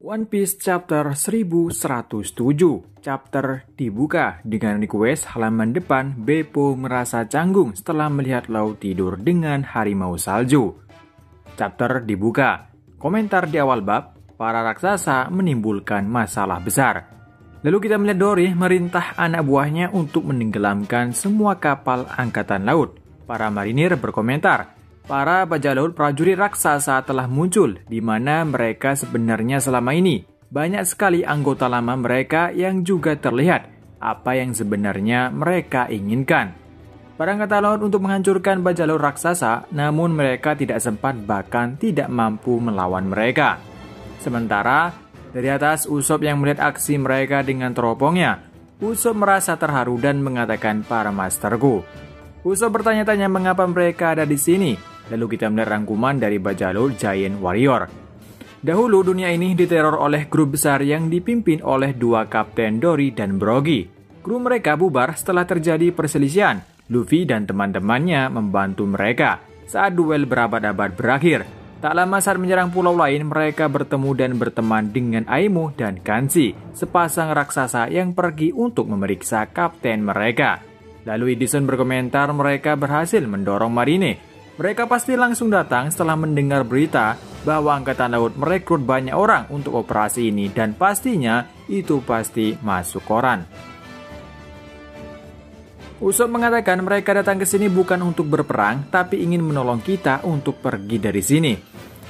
One Piece Chapter 1107. Chapter dibuka dengan request halaman depan. Beppo merasa canggung setelah melihat Law tidur dengan harimau salju. Chapter dibuka. Komentar di awal bab, para raksasa menimbulkan masalah besar. Lalu kita melihat Dory merintah anak buahnya untuk menenggelamkan semua kapal angkatan laut. Para marinir berkomentar, para bajak laut prajurit raksasa telah muncul, di mana mereka sebenarnya selama ini. Banyak sekali anggota lama mereka yang juga terlihat apa yang sebenarnya mereka inginkan. Para angkatan laut untuk menghancurkan bajak laut raksasa, namun mereka tidak sempat bahkan tidak mampu melawan mereka. Sementara, dari atas Usopp yang melihat aksi mereka dengan teropongnya, Usopp merasa terharu dan mengatakan, "Para masterku." Usopp bertanya-tanya mengapa mereka ada di sini. Lalu kita melihat rangkuman dari bajak laut Giant Warrior. Dahulu dunia ini diteror oleh grup besar yang dipimpin oleh dua kapten Dory dan Brogy. Kru mereka bubar setelah terjadi perselisihan. Luffy dan teman-temannya membantu mereka saat duel berabad-abad berakhir. Tak lama saat menyerang pulau lain, mereka bertemu dan berteman dengan Aimo dan Kanshi, sepasang raksasa yang pergi untuk memeriksa kapten mereka. Lalu Edison berkomentar mereka berhasil mendorong Marine. Mereka pasti langsung datang setelah mendengar berita bahwa Angkatan Laut merekrut banyak orang untuk operasi ini dan pastinya itu pasti masuk koran. Usopp mengatakan mereka datang ke sini bukan untuk berperang, tapi ingin menolong kita untuk pergi dari sini.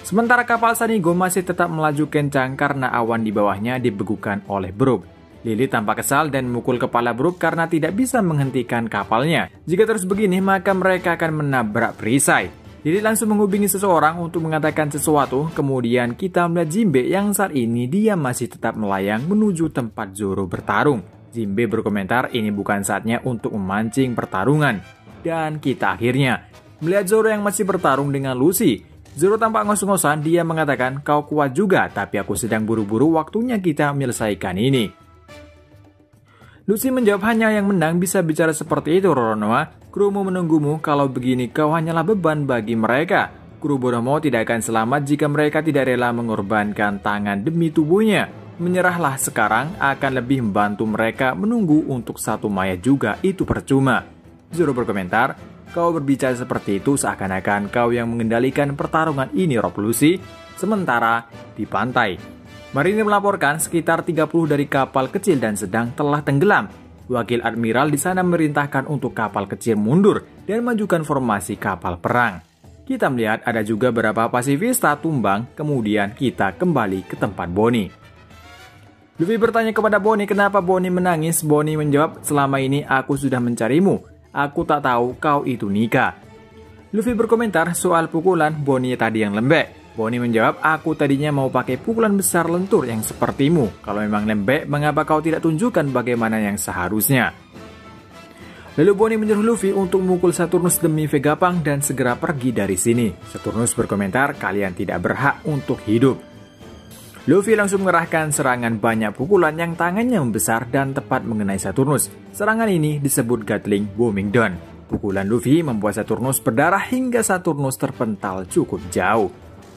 Sementara kapal Sanigo masih tetap melaju kencang karena awan di bawahnya dibekukan oleh Brook. Lily tampak kesal dan memukul kepala Brook karena tidak bisa menghentikan kapalnya. Jika terus begini, maka mereka akan menabrak perisai. Lily langsung menghubungi seseorang untuk mengatakan sesuatu. Kemudian kita melihat Jinbe yang saat ini dia masih tetap melayang menuju tempat Zoro bertarung. Jinbe berkomentar ini bukan saatnya untuk memancing pertarungan. Dan kita akhirnya melihat Zoro yang masih bertarung dengan Lucy. Zoro tampak ngos-ngosan, dia mengatakan, "Kau kuat juga, tapi aku sedang buru-buru, waktunya kita menyelesaikan ini." Lucy menjawab, "Hanya yang menang bisa bicara seperti itu, Roronoa. Krumu menunggumu, kalau begini kau hanyalah beban bagi mereka. Kru Boromo tidak akan selamat jika mereka tidak rela mengorbankan tangan demi tubuhnya. Menyerahlah sekarang akan lebih membantu mereka, menunggu untuk satu mayat juga itu percuma." Zoro berkomentar, "Kau berbicara seperti itu seakan-akan kau yang mengendalikan pertarungan ini, Rob Lucy." Sementara di pantai, Marinir melaporkan sekitar 30 dari kapal kecil dan sedang telah tenggelam. Wakil Admiral di sana merintahkan untuk kapal kecil mundur dan majukan formasi kapal perang. Kita melihat ada juga beberapa pasifista tumbang, kemudian kita kembali ke tempat Bonnie. Luffy bertanya kepada Bonnie kenapa Bonnie menangis. Bonnie menjawab, "Selama ini aku sudah mencarimu. Aku tak tahu kau itu Nika." Luffy berkomentar soal pukulan Bonnie tadi yang lembek. Bonnie menjawab, "Aku tadinya mau pakai pukulan besar lentur yang sepertimu. Kalau memang lembek, mengapa kau tidak tunjukkan bagaimana yang seharusnya?" Lalu Bonnie menyuruh Luffy untuk memukul Saturnus demi Vegapunk dan segera pergi dari sini. Saturnus berkomentar, "Kalian tidak berhak untuk hidup." Luffy langsung mengerahkan serangan banyak pukulan yang tangannya membesar dan tepat mengenai Saturnus. Serangan ini disebut Gatling Booming Dawn. Pukulan Luffy membuat Saturnus berdarah hingga Saturnus terpental cukup jauh.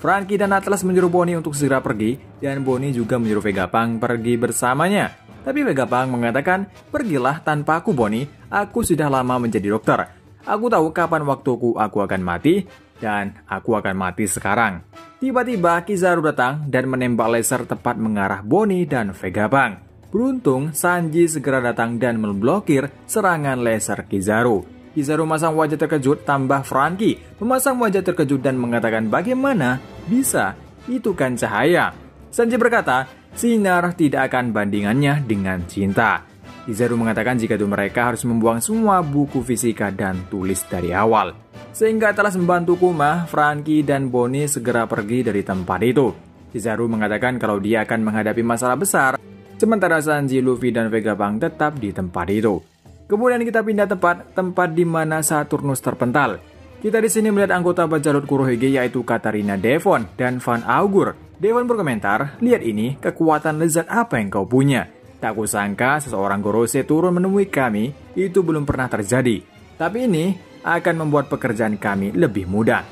Franky dan Atlas menyuruh Bonnie untuk segera pergi, dan Bonnie juga menyuruh Vegapunk pergi bersamanya. Tapi Vegapunk mengatakan, "Pergilah tanpa aku, Bonnie. Aku sudah lama menjadi dokter. Aku tahu kapan waktuku aku akan mati, dan aku akan mati sekarang." Tiba-tiba Kizaru datang dan menembak laser tepat mengarah Bonnie dan Vegapunk. Beruntung, Sanji segera datang dan memblokir serangan laser Kizaru. Kizaru memasang wajah terkejut, tambah Franky memasang wajah terkejut dan mengatakan, "Bagaimana bisa? Itu kan cahaya." Sanji berkata, "Sinar tidak akan bandingannya dengan cinta." Kizaru mengatakan jika itu mereka harus membuang semua buku fisika dan tulis dari awal. Sehingga telah membantu Kuma, Franky, dan Bonnie segera pergi dari tempat itu. Kizaru mengatakan kalau dia akan menghadapi masalah besar, sementara Sanji, Luffy, dan Vegapunk tetap di tempat itu. Kemudian kita pindah tempat di mana Saturnus terpental. Kita di sini melihat anggota bajak laut Kurohige yaitu Katarina Devon dan Van Augur. Devon berkomentar, "Lihat ini, kekuatan lezat apa yang kau punya. Tak kusangka seseorang Gorose turun menemui kami, itu belum pernah terjadi. Tapi ini akan membuat pekerjaan kami lebih mudah."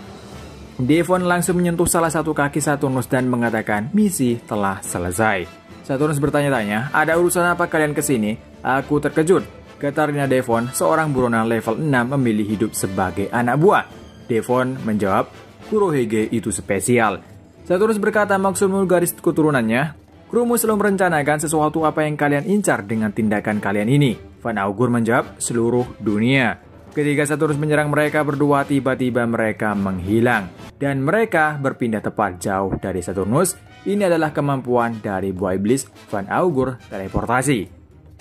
Devon langsung menyentuh salah satu kaki Saturnus dan mengatakan misi telah selesai. Saturnus bertanya-tanya, ada urusan apa kalian kesini? Aku terkejut. Katarina Devon, seorang buronan level 6 memilih hidup sebagai anak buah. Devon menjawab, Kurohige itu spesial. Saturnus berkata maksudmu garis keturunannya? Krumu selalu merencanakan sesuatu apa yang kalian incar dengan tindakan kalian ini. Van Augur menjawab, seluruh dunia. Ketika Saturnus menyerang mereka berdua, tiba-tiba mereka menghilang. Dan mereka berpindah tepat jauh dari Saturnus. Ini adalah kemampuan dari buah iblis Van Augur teleportasi.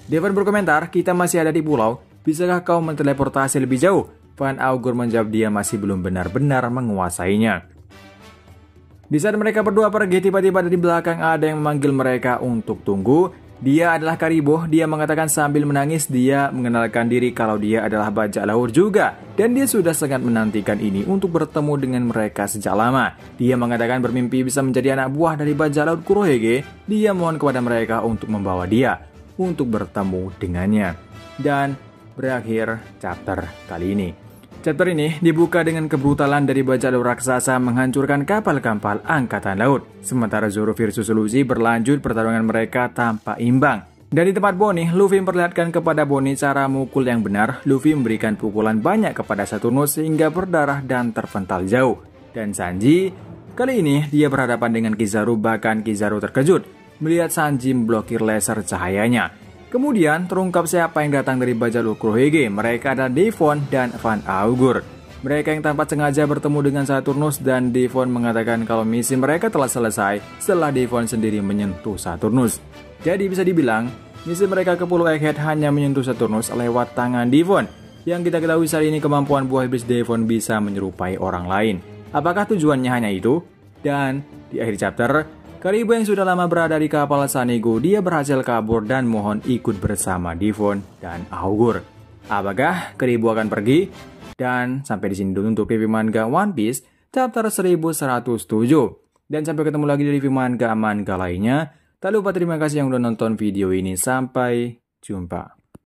Devon berkomentar, kita masih ada di pulau. Bisakah kau menteleportasi lebih jauh? Van Augur menjawab dia masih belum benar-benar menguasainya. Di saat mereka berdua pergi, tiba-tiba dari belakang ada yang memanggil mereka untuk tunggu. Dia adalah Kariboh, dia mengatakan sambil menangis dia mengenalkan diri kalau dia adalah bajak laut juga. Dan dia sudah sangat menantikan ini untuk bertemu dengan mereka sejak lama. Dia mengatakan bermimpi bisa menjadi anak buah dari bajak laut Kurohige. Dia mohon kepada mereka untuk membawa dia, untuk bertemu dengannya. Dan berakhir chapter kali ini. Chapter ini dibuka dengan kebrutalan dari bajak laut raksasa menghancurkan kapal-kapal angkatan laut. Sementara Zoro versus Luffy berlanjut pertarungan mereka tanpa imbang. Dan di tempat Bonnie, Luffy memperlihatkan kepada Bonnie cara mukul yang benar. Luffy memberikan pukulan banyak kepada Saturnus sehingga berdarah dan terpental jauh. Dan Sanji, kali ini dia berhadapan dengan Kizaru, bahkan Kizaru terkejut melihat Sanji memblokir laser cahayanya. Kemudian terungkap siapa yang datang dari bajak laut Kurohige. Mereka adalah Devon dan Van Augur. Mereka yang tanpa sengaja bertemu dengan Saturnus dan Devon mengatakan kalau misi mereka telah selesai setelah Devon sendiri menyentuh Saturnus. Jadi bisa dibilang, misi mereka ke Pulau Egghead hanya menyentuh Saturnus lewat tangan Devon. Yang kita ketahui saat ini kemampuan buah iblis Devon bisa menyerupai orang lain. Apakah tujuannya hanya itu? Dan di akhir chapter, Kariboh yang sudah lama berada di kapal Sanego, dia berhasil kabur dan mohon ikut bersama Devon dan Augur. Apakah Kariboh akan pergi? Dan sampai di sini dulu untuk review manga One Piece chapter 1107. Dan sampai ketemu lagi di review manga lainnya. Tak lupa terima kasih yang udah nonton video ini. Sampai jumpa.